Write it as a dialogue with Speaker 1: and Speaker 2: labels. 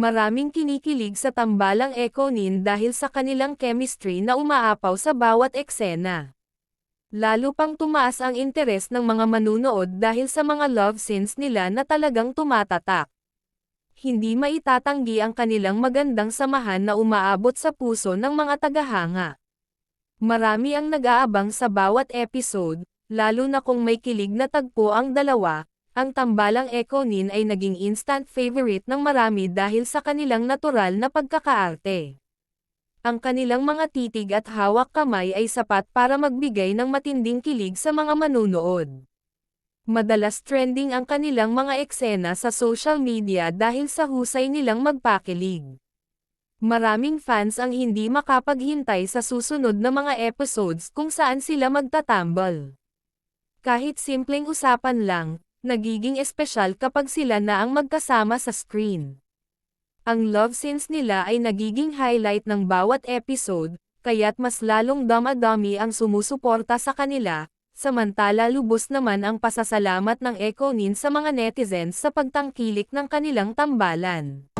Speaker 1: Maraming kinikilig sa tambalang Ekonin dahil sa kanilang chemistry na umaapaw sa bawat eksena. Lalo pang tumaas ang interes ng mga manunood dahil sa mga love scenes nila na talagang tumatatak. Hindi maitatanggi ang kanilang magandang samahan na umaabot sa puso ng mga tagahanga. Marami ang nag-aabang sa bawat episode, lalo na kung may kilig na tagpo ang dalawa. Ang tambalang Ekonin ay naging instant favorite ng marami dahil sa kanilang natural na pagkakaarte. Ang kanilang mga titig at hawak kamay ay sapat para magbigay ng matinding kilig sa mga manunood. Madalas trending ang kanilang mga eksena sa social media dahil sa husay nilang magpakilig. Maraming fans ang hindi makapaghintay sa susunod na mga episodes kung saan sila magtatambal. Kahit simpleng usapan lang, nagiging espesyal kapag sila na ang magkasama sa screen. Ang love scenes nila ay nagiging highlight ng bawat episode, kaya't mas lalong dama-dami ang sumusuporta sa kanila, samantala lubos naman ang pasasalamat ng Ekonin sa mga netizens sa pagtangkilik ng kanilang tambalan.